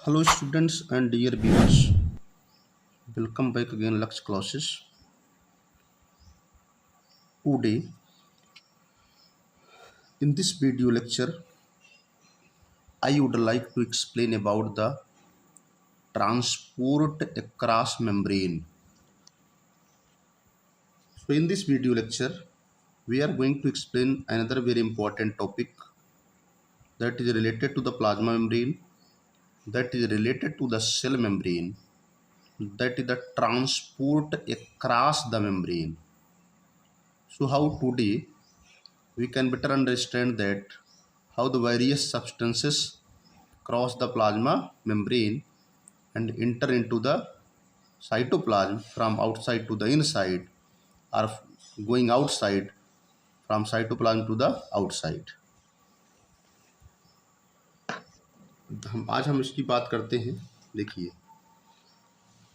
Hello students and dear viewers, welcome back again Lux classes. Today in this video lecture I would like to explain about the transport across membrane. So in this video lecture we are going to explain another very important topic that is related to the plasma membrane, that is related to the cell membrane, that is the transport across the membrane. So how today we can better understand that how the various substances cross the plasma membrane and enter into the cytoplasm from outside to the inside or going outside from cytoplasm to the outside. आज हम इसकी बात करते हैं। देखिए,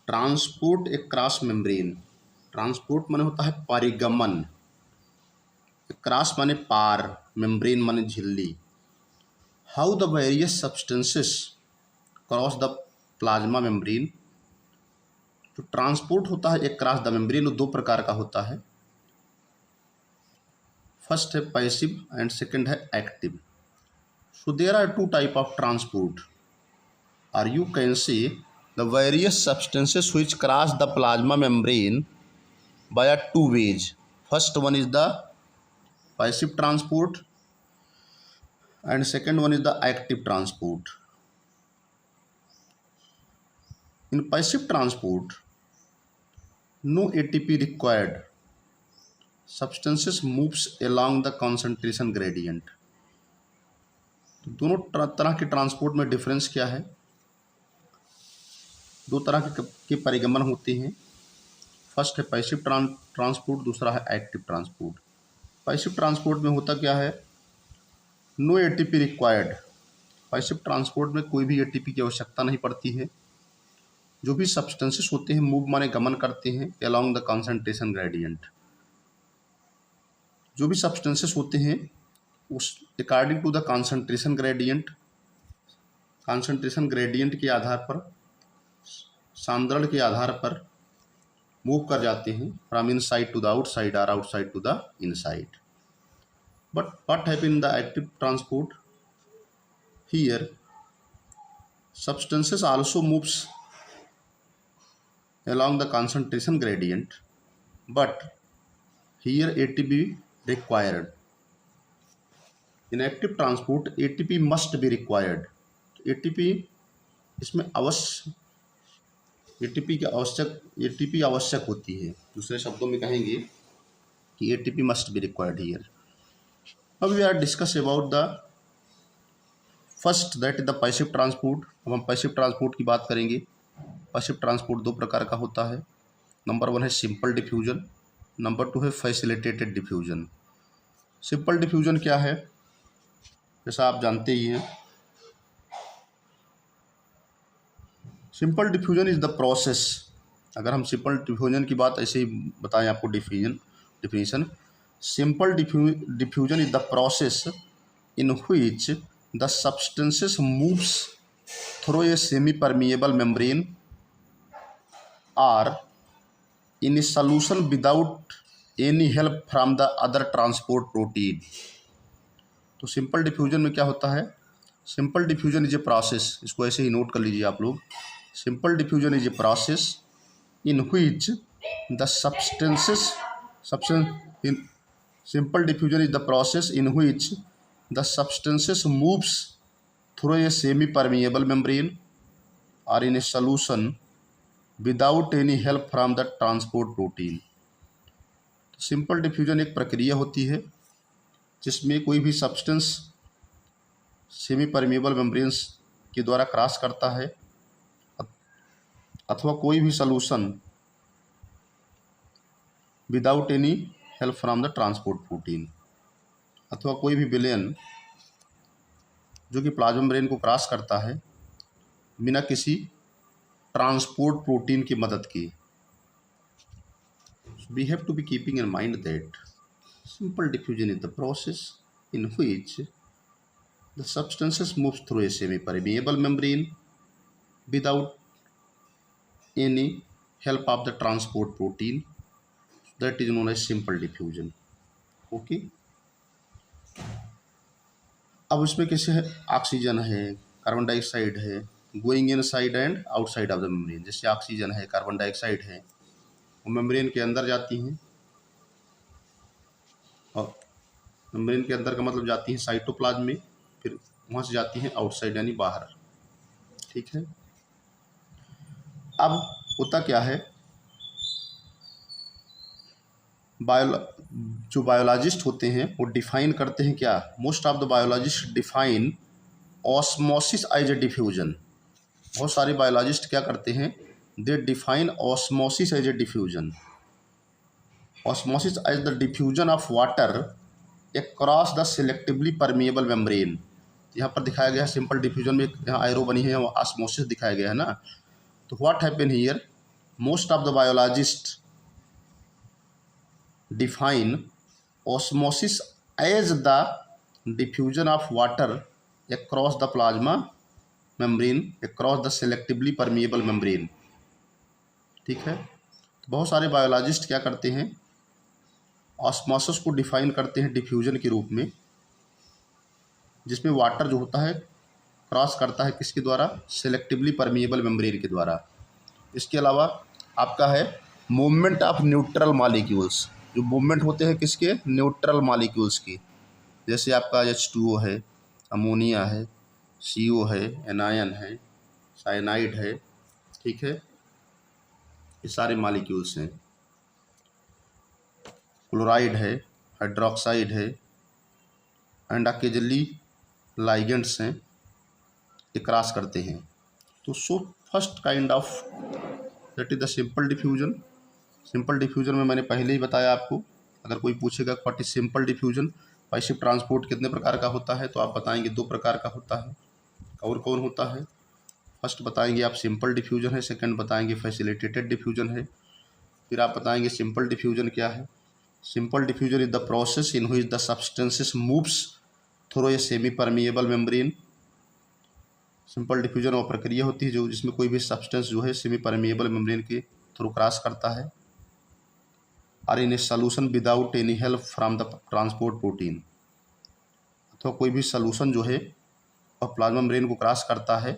transport across membrane. Transport माने होता है परिगमन, अक्रॉस माने पार, मेम्ब्रेन माने झिल्ली। How the various substances cross the plasma membrane. जो ट्रांसपोर्ट होता है अक्रॉस द मेम्ब्रेन वो दो प्रकार का होता है। फर्स्ट है पैसिव एंड सेकंड है active. So there are two type of transport और you can see the various substances which cross the plasma membrane by two ways. First one is the passive transport and second one is the active transport. In passive transport, no ATP required. Substances moves along the concentration gradient. तो दोनों तरह के transport में difference क्या है? दो तरह के परिगमन होते हैं। फर्स्ट है पैसिव ट्रांसपोर्ट, दूसरा है एक्टिव ट्रांसपोर्ट। पैसिव ट्रांसपोर्ट में होता क्या है? No ATP required. Passive transport में कोई भी एटीपी की आवश्यकता नहीं पड़ती है। जो भी सब्सटेंसेस होते हैं मूव माने गमन करते हैं अलोंग द कंसंट्रेशन ग्रेडियंट। जो भी सब्सटेंसेस होते हैं उस according to the concentration gradient, concentration gradient के आधार पर, सांद्रण के आधार पर मूव कर जाते हैं from inside to the outside और outside to the inside. But what happens in the active transport? Here, substances also moves along the concentration gradient, but here ATP required. In active transport, ATP must be required. ATP इसमें अवश्य ATP आवश्यक होती है। दूसरे शब्दों में कहेंगे कि ATP must be required here. अब we are discuss about the first that is the passive transport. अब हम पैसिव ट्रांसपोर्ट की बात करेंगे। पैसिव ट्रांसपोर्ट दो प्रकार का होता है। नंबर वन है सिंपल डिफ्यूजन, नंबर टू है फैसिलिटेटेड डिफ्यूजन। सिंपल डिफ्यूजन क्या है? जैसा आप जानते ही हैं, simple diffusion is the process. अगर हम सिंपल डिफ्यूजन की बात ऐसे ही बताएं आपको definition, simple diffusion is the process in which the substances moves through a semi-permeable membrane or in a solution without any help from the other transport protein. तो simple diffusion में क्या होता है? Simple diffusion is a process, इसको ऐसे ही note कर लीजिए आप लोग। Simple diffusion is a process in which the Simple diffusion is the process in which the substances moves through a semi-permeable membrane or in a solution without any help from the transport protein. Simple diffusion एक प्रक्रिया होती है जिसमें कोई भी substance semi permeable membranes के द्वारा cross करता है अथवा कोई भी solution without any help from the transport protein, अथवा कोई भी विलयन जो कि प्लाज्मा मेम्ब्रेन को क्रॉस करता है बिना किसी ट्रांसपोर्ट प्रोटीन की मदद के। We have to be keeping in mind that simple diffusion is the process in which the substances moves through a semi permeable membrane without any help of the transport protein, that is known as simple diffusion. Okay, अब इसमें कैसे है, oxygen है, carbon dioxide है, going in side and outside of the membrane. जैसे oxygen है, carbon dioxide है, वो मेम्ब्रेन के अंदर जाती हैं, और मेम्ब्रेन के अंदर का मतलब जाती हैं साइटोप्लाज्म में, फिर वहाँ से जाती हैं आउटसाइड यानी बाहर। ठीक है, अब होता क्या है, जो बायोलॉजिस्ट होते हैं वो डिफाइन करते हैं क्या, most of the biologist define osmosis as a diffusion. बहुत सारे बायोलॉजिस्ट क्या करते हैं, they define osmosis as a diffusion. Osmosis as the diffusion of water across the selectively permeable membrane. यहाँ पर दिखाया गया है सिंपल डिफ्यूजन में, यहाँ एरो बनी है, ऑस्मोसिस दिखाया गया है ना। तो what happen here, most of the biologist define osmosis as the diffusion of water across the plasma membrane across the selectively permeable membrane। ठीक है, तो बहुत सारे बायोलॉजिस्ट क्या करते हैं, ऑस्मोसिस को डिफाइन करते हैं डिफ्यूजन के रूप में, जिसमें वाटर जो होता है क्रॉस करता है किसके द्वारा, सेलेक्टिवली परमिएबल मेम्ब्रेन के द्वारा। इसके अलावा आपका है मूवमेंट ऑफ न्यूट्रल मॉलिक्यूल्स, जो मूवमेंट होते हैं किसके, न्यूट्रल मॉलिक्यूल्स की, जैसे आपका H2O है, अमोनिया है, CO है, एनायन है, साइनाइड है। ठीक है, ये सारे मॉलिक्यूल्स हैं, क्लोराइड है, हाइड्रोक्साइड है, एंड अकेजली लाइगेंड्स हैं, ये क्रॉस करते हैं। तो so first kind of that is the simple diffusion. Simple diffusion में मैंने पहले ही बताया आपको, अगर कोई पूछेगा what is simple diffusion, passive transport कितने प्रकार का होता है, तो आप बताएंगे 2 प्रकार का होता है। और कौन होता है, फर्स्ट बताएंगे आप सिंपल डिफ्यूजन है, सेकंड बताएंगे फैसिलिटेटेड डिफ्यूजन है, फिर आप बताएंगे सिंपल डिफ्यूजन क्या है। Simple diffusion is the process in which the substances moves through a semi permeable membrane. Simple diffusion वो प्रक्रिया होती है जो जिसमें कोई भी सब्सटेंस जो है सेमी परमिएबल मेम्ब्रेन के थ्रू क्रॉस करता है, और in a solution without any help from the transport protein. अथवा कोई भी सॉल्यूशन जो है वह प्लाज्मा मेम्ब्रेन को क्रॉस करता है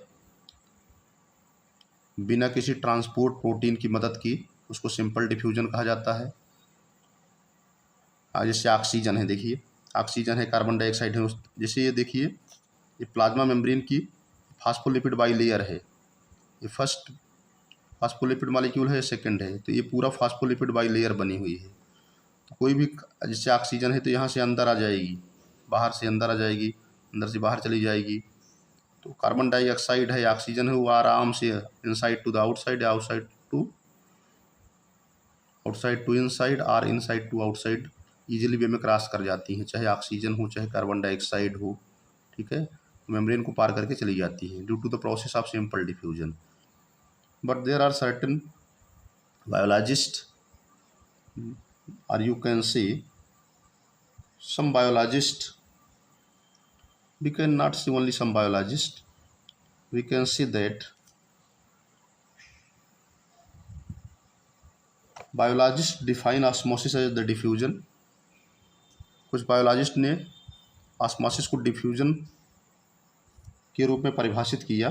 बिना किसी ट्रांसपोर्ट प्रोटीन की मदद की, उसको सिंपल डिफ्यूजन कहा जाता है। जैसे ऑक्सीजन है, देखिए ऑक्सीजन है, कार्बन डाइऑक्साइड है, जैसे ये देखिए ये प्लाज्मा मेम्ब्रेन की फास्फोलिपिड बाइलेयर है, ये फर्स्ट फास्फोलिपिड मॉलिक्यूल है, सेकंड है, तो ये पूरा फास्फोलिपिड बाइलेयर बनी हुई है। तो कोई भी जैसे ऑक्सीजन है तो यहाँ से अंदर आ जाएगी, बाहर से अंदर आ जाएगी, अंदर से बाहर चली जाएगी। तो कार्बन डाइऑक्साइड है, ऑक्सीजन है, वो आराम से inside to the outside, outside to inside और inside to outside easily way में क्रॉस कर जाती हैं, चाहे ऑक्सीजन हो चाहे कार्बन डाइऑक्साइड हो। ठीक है, मेम्ब्रेन को पार करके चली जाती हैं due to the process of simple diffusion. But there are certain biologist or you can say some biologist, we can not see only some biologist, we can see that biologists define osmosis as the diffusion। कुछ biologist ने osmosis को diffusion के रूप में परिभाषित किया।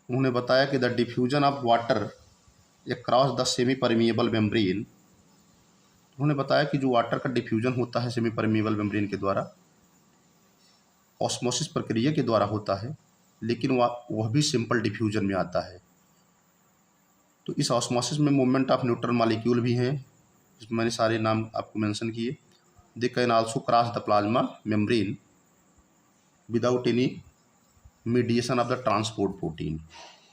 उन्होंने बताया कि the diffusion of water across the semi permeable membrane, उन्होंने बताया कि जो वाटर का डिफ्यूजन होता है सेमी परमिएबल मेम्ब्रेन के द्वारा, ऑस्मोसिस प्रक्रिया के द्वारा होता है, लेकिन वह भी सिंपल डिफ्यूजन में आता है। तो इस ऑस्मोसिस में मूवमेंट ऑफ न्यूट्रल मॉलिक्यूल भी हैं, जिसमें मैंने सारे नाम आपको मेंशन किए। They can also cross the plasma membrane without any mediation of the transport protein,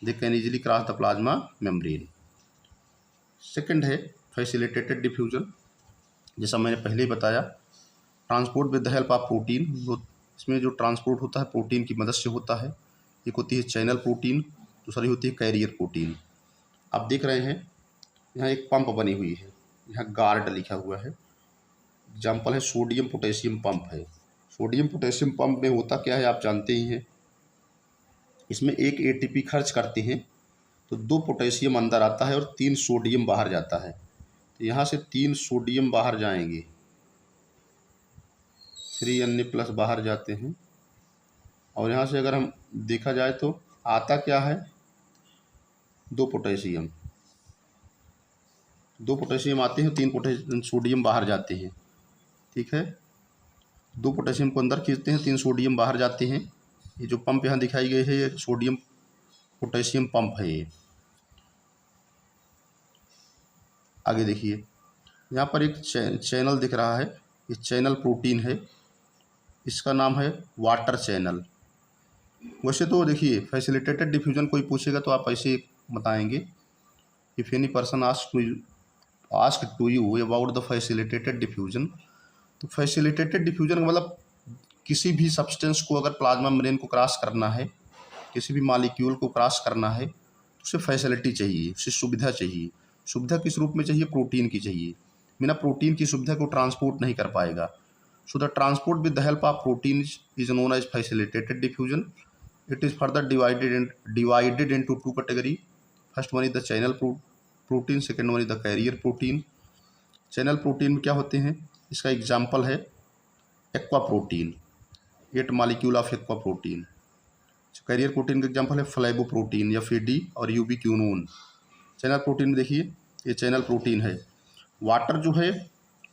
they can easily cross the plasma membrane. Second है फैसिलिटेटेड डिफ्यूजन, जैसा मैंने पहले ही बताया, transport with the help of protein. इसमें जो transport होता है प्रोटीन की मदद से होता है। एक होती है चैनल प्रोटीन, दूसरी होती है कैरियर प्रोटीन। आप देख रहे हैं यहाँ एक पंप बनी हुई है, यहाँ गार्ड लिखा हुआ है, एग्जाम्पल है सोडियम पोटेशियम पंप है। सोडियम पोटेशियम पंप में होता क्या है आप जानते ही हैं, इसमें एक एटीपी खर्च करते हैं तो 2 पोटेशियम अंदर आता है और 3 सोडियम बाहर जाता है। तो यहाँ से 3 सोडियम बाहर जाएंगे, 3Na+ बाहर जाते हैं, और यहाँ से अगर हम देखा जाए तो आता क्या है, 2 पोटेशियम, 2 पोटेशियम आते हैं, 3 सोडियम बाहर जाते हैं। ठीक है, 2 पोटेशियम को अंदर खींचते हैं, 3 सोडियम बाहर जाते हैं। ये जो पंप यहाँ दिखाई गई है ये सोडियम पोटेशियम पंप है। ये आगे देखिए, यहाँ पर एक चैनल दिख रहा है, ये चैनल प्रोटीन है, इसका नाम है वाटर चैनल। वैसे तो देखिए फैसिलिटेटेड डिफ्यूजन कोई पूछेगा तो आप ऐसे बताएंगे, if any person ask to you about the facilitated diffusion, तो फैसिलिटेटेड डिफ्यूजन का मतलब किसी भी सब्सटेंस को अगर प्लाज्मा मेम्ब्रेन को क्रॉस करना है, किसी भी मॉलिक्यूल को क्रॉस करना है, तो उसे फैसिलिटी चाहिए, उसे सुविधा चाहिए। सुविधा किस रूप में चाहिए? प्रोटीन की चाहिए। बिना प्रोटीन की सुविधा को ट्रांसपोर्ट नहीं कर पाएगा। So the transport with the help of protein is known as facilitated diffusion. It is further divided into 2 category. First one is the channel protein, second one is the carrier protein. Channel protein में क्या होते हैं? इसका example है aqua protein, 8 molecule of aqua protein. Carrier protein का example है flavoprotein या फेडी और यूबिक्विनोन। चैनल प्रोटीन में देखिए, ये चैनल प्रोटीन है। वाटर जो है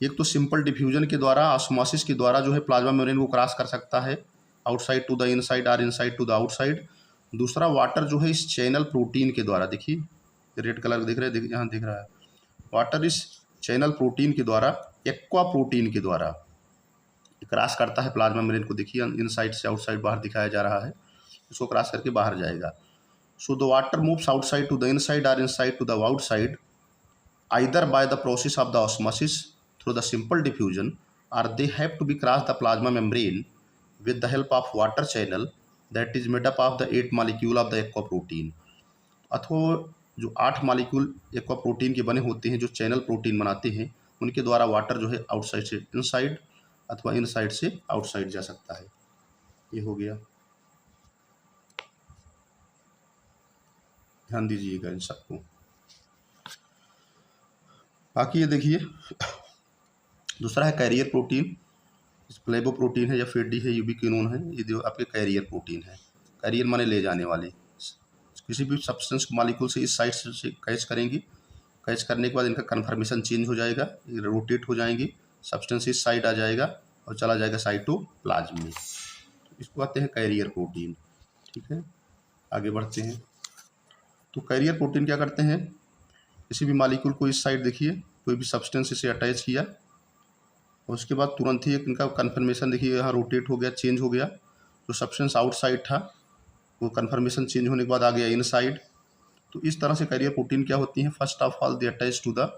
एक तो सिंपल डिफ्यूजन के द्वारा, ऑस्मोसिस के द्वारा जो है प्लाज्मा मेम्ब्रेन को क्रॉस कर सकता है, आउटसाइड टू द इनसाइड और इनसाइड टू द आउटसाइड। दूसरा वाटर जो है इस चैनल प्रोटीन के द्वारा, देखिए रेड कलर दिख रहा है, यहाँ दिख रहा है, वाटर इस चैनल प्रोटीन के द्वारा, एक्वा प्रोटीन के द्वारा क्रॉस करता है प्लाज्मा मेम्ब्रेन को। देखिए इनसाइड से आउटसाइड बाहर दिखाया जा रहा है, इसको क्रॉस करके बाहर जाएगा। So the water moves outside to the inside और inside to the outside either by the process of the osmosis through the simple diffusion, or they have to be cross the plasma membrane with the help of water channel that is made up of the 8 molecule of the aqua protein। अथवा जो 8 molecule aqua protein के बने होते हैं, जो channel protein बनाते हैं, उनके द्वारा वाटर जो है आउटसाइड से इनसाइड अथवा इनसाइड से आउटसाइड जा सकता है। ये हो गया, ध्यान दीजिएगा इन सबको। बाकी ये देखिए, दूसरा है कैरियर प्रोटीन, फ्लेवो प्रोटीन है या फेडी है, यूबिक्विनोन है, ये जो आपके कैरियर प्रोटीन है। कैरियर माने ले जाने वाले, किसी भी सब्सटेंस मॉलिक्यूल से इस साइड से कैच करेंगे, कैच करने के बाद इनका कन्फर्मेशन चेंज हो जाएगा, रोटेट हो जाएंगे, सब्सटेंस इस साइड आ जाएगा और चला जाएगा साइटोप्लाज्म में, इसको कहते हैं कैरियर प्रोटीन। ठीक है, आगे बढ़ते हैं। तो कैरियर प्रोटीन क्या करते हैं? किसी भी मॉलिक्यूल को इस साइड देखिए, कोई भी सब्सटेंस इसे अटैच किया और उसके बाद तुरंत ही इनका कन्फर्मेशन देखिए यहाँ रोटेट हो गया, चेंज हो गया। जो सब्सटेंस आउटसाइड था वो कन्फर्मेशन चेंज होने के बाद आ गया इनसाइड। तो इस तरह से कैरियर प्रोटीन क्या होती हैं? First of all they attach to the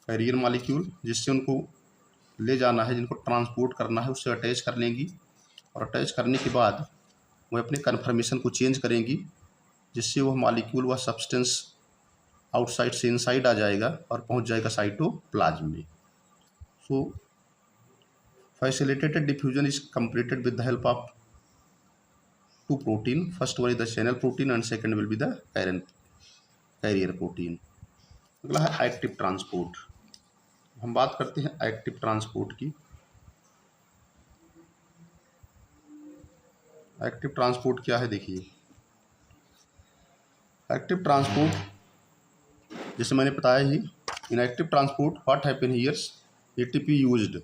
carrier molecule, जिससे उनको ले जाना है, जिनको ट्रांसपोर्ट करना है, उससे अटैच कर लेंगी और अटैच करने के बाद वो अपने कन्फर्मेशन को चेंज करेंगी, जिससे वह मॉलिक्यूल, वह सब्सटेंस आउटसाइड से इनसाइड आ जाएगा और पहुंच जाएगा साइटोप्लाज्म में। So facilitated diffusion is completed with the help of 2 protein. First one is the channel protein and second will be the carrier protein. अगला है एक्टिव ट्रांसपोर्ट। हम बात करते हैं एक्टिव ट्रांसपोर्ट की। एक्टिव ट्रांसपोर्ट क्या है? देखिए, एक्टिव ट्रांसपोर्ट जैसे मैंने बताया ही, in active transport what happen here's, ATP used.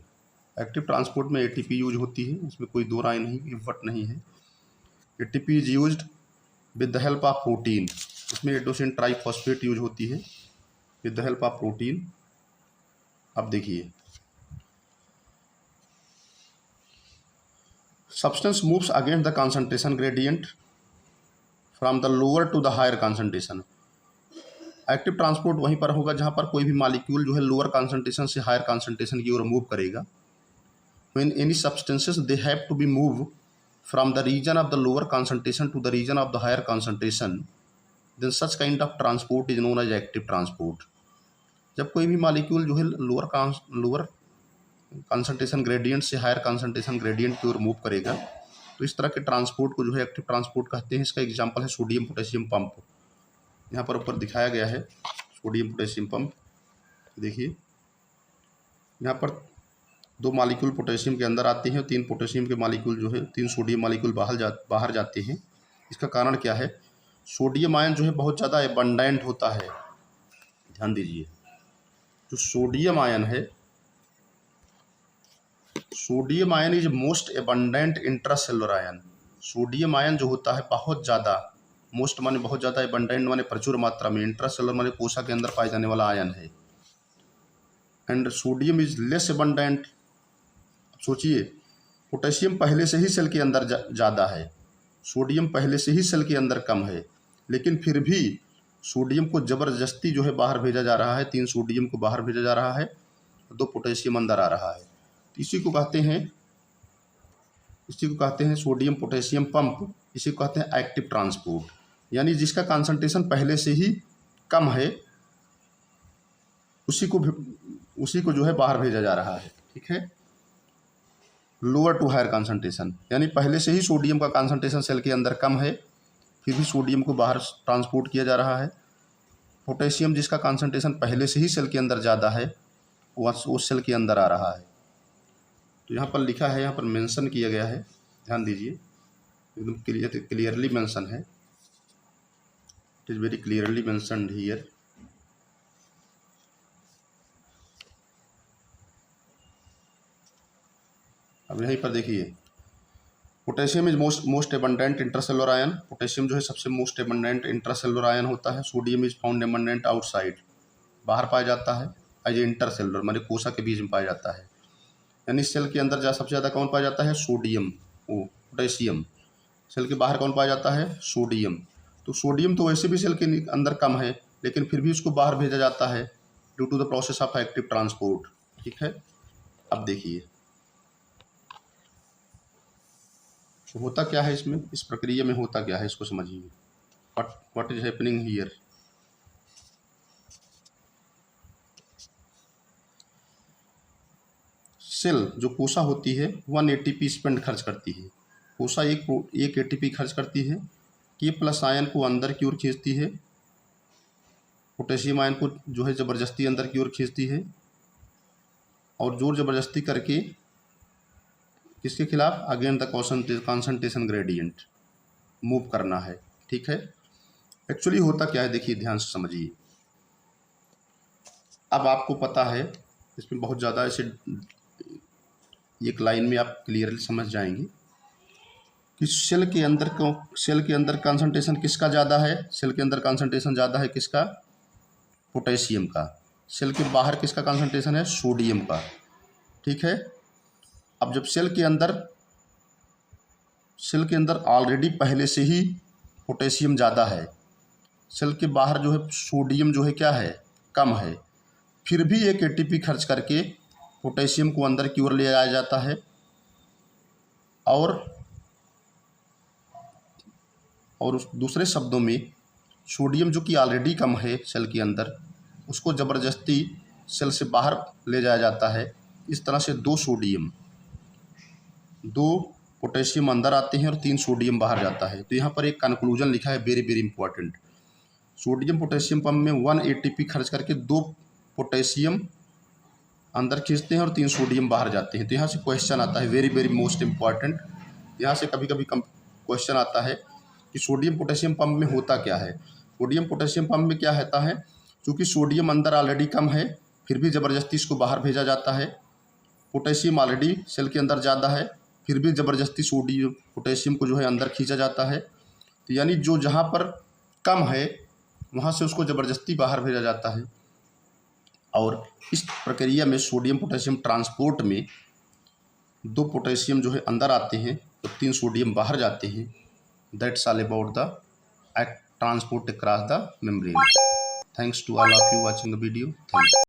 Active transport में एटीपी यूज होती है, इसमें कोई दो राय नहीं, इफ्ट नहीं है। ATP is used with the help of protein, इसमें एडोसिन ट्राइफॉस्फेट यूज होती है with the help of protein. अब देखिए, substance moves against the concentration gradient from the lower to the higher concentration. Active transport वहीं पर होगा जहाँ पर कोई भी मॉलिक्यूल जो है लोअर कंसंट्रेशन से हायर कंसंट्रेशन की ओर मूव करेगा। When any substances they have to be move from the region of the lower concentration to the region of the higher concentration, then such kind of transport is known as active transport. जब कोई भी molecule जो है lower concentration gradient से higher concentration gradient की ओर move करेगा, तो इस तरह के ट्रांसपोर्ट को जो है एक्टिव ट्रांसपोर्ट कहते हैं। इसका एग्जांपल है सोडियम पोटेशियम पंप। यहाँ पर ऊपर दिखाया गया है सोडियम पोटेशियम पंप। देखिए यहाँ पर 2 मॉलिक्यूल पोटेशियम के अंदर आते हैं और 3 पोटेशियम के मॉलिक्यूल जो है 3 सोडियम मॉलिक्यूल बाहर जाते हैं। इसका कारण क्या है? सोडियम आयन जो है बहुत ज़्यादा एबंडेंट होता है। ध्यान दीजिए, जो sodium ion is most abundant intracellular ion. Sodium ion जो होता है बहुत ज़्यादा, मोस्ट माने बहुत ज़्यादा, एबंडेंट माने प्रचुर मात्रा में, इंट्रासेलुलर माने कोशिका के अंदर पाए जाने वाला आयन है। And sodium is less abundant. सोचिए, पोटेशियम पहले से ही सेल के अंदर ज़्यादा है, सोडियम पहले से ही सेल के अंदर कम है, लेकिन फिर भी सोडियम को ज़बरदस्ती जो है बाहर भेजा जा रहा है। 3 सोडियम को बाहर भेजा जा रहा है, 2 पोटेशियम अंदर आ रहा है। तो इसी को कहते हैं सोडियम पोटेशियम पंप। इसी को कहते हैं एक्टिव ट्रांसपोर्ट, यानी जिसका कंसंट्रेशन पहले से ही कम है उसी को जो है बाहर भेजा जा रहा है। ठीक है, लोअर टू हायर कंसंट्रेशन, यानी पहले से ही सोडियम का कंसंट्रेशन सेल के अंदर कम है, फिर भी सोडियम को बाहर ट्रांसपोर्ट किया जा रहा है। पोटेशियम जिसका कंसंट्रेशन पहले से ही सेल के अंदर ज़्यादा है वो सेल के अंदर आ रहा है। तो यहाँ पर लिखा है, यहाँ पर मेंशन किया गया है, ध्यान दीजिए, एकदम क्लियरली मेंशन है। It is very clearly mentioned here. अब यहीं पर देखिए, potassium is most abundant intracellular ion. Potassium जो है सबसे मोस्ट एबंडेंट इंट्रासेलुलर आयन होता है। Sodium is found abundant outside, बाहर पाया जाता है। एज इंटरसेलुलर माने कोशिका के बीच में पाया जाता है, यानी सेल के अंदर सबसे ज़्यादा कौन पाया जाता है? सोडियम। पोटेशियम। सेल के बाहर कौन पाया जाता है? सोडियम। तो सोडियम तो वैसे भी सेल के अंदर कम है, लेकिन फिर भी उसको बाहर भेजा जाता है due to the process of active transport. ठीक है, अब देखिए तो होता क्या है इसमें, इस प्रक्रिया में होता क्या है, इसको समझिए। What is happening here. Cell जो कोशिका होती है 1 ATP स्पेंड खर्च करती है। कोशिका एक ATP खर्च करती है। K+ आयन को अंदर की ओर खींचती है, पोटेशियम आयन को जो है ज़बरदस्ती अंदर की ओर खींचती है, और जोर ज़बरदस्ती करके किसके खिलाफ? Again the concentration gradient move करना है। ठीक है, एक्चुअली होता क्या है देखिए, ध्यान से समझिए। अब आपको पता है, इसमें बहुत ज़्यादा ऐसे एक लाइन में आप क्लियरली समझ जाएंगे कि सेल के अंदर कंसंट्रेशन किसका ज़्यादा है? सेल के अंदर कंसंट्रेशन ज़्यादा है किसका? पोटेशियम का। सेल के बाहर किसका कंसंट्रेशन है? सोडियम का। ठीक है, अब जब सेल के अंदर ऑलरेडी पहले से ही पोटेशियम ज़्यादा है, सेल के बाहर जो है सोडियम जो है क्या है? कम है, फिर भी एक ATP खर्च करके पोटेशियम को अंदर की ओर ले आया जाता है, और उस दूसरे शब्दों में सोडियम जो कि ऑलरेडी कम है सेल के अंदर, उसको ज़बरदस्ती सेल से बाहर ले जाया जाता है। इस तरह से 2 पोटेशियम अंदर आते हैं और 3 सोडियम बाहर जाता है। तो यहाँ पर एक कंक्लूजन लिखा है, very very important. Sodium potassium pump में 1 ATP खर्च करके 2 पोटेशियम अंदर खींचते हैं और 3 सोडियम बाहर जाते हैं। तो यहाँ से क्वेश्चन आता है, वेरी वेरी मोस्ट इम्पॉर्टेंट। यहाँ से कभी कभी क्वेश्चन आता है कि सोडियम पोटेशियम पंप में होता क्या है। सोडियम पोटेशियम पंप में क्या होता है, क्योंकि सोडियम अंदर ऑलरेडी कम है, फिर भी ज़बरदस्ती इसको बाहर भेजा जाता है। पोटेशियम ऑलरेडी सेल के अंदर ज़्यादा है, फिर भी ज़बरदस्ती पोटेशियम को जो है अंदर खींचा जाता है। तो यानी जो जहाँ पर कम है वहाँ से उसको ज़बरदस्ती बाहर भेजा जाता है। और इस प्रक्रिया में सोडियम पोटेशियम ट्रांसपोर्ट में 2 पोटेशियम जो है अंदर आते हैं तो 3 सोडियम बाहर जाते हैं। That's all about the transport across the membrane. Thanks to all of you watching the video. Thanks.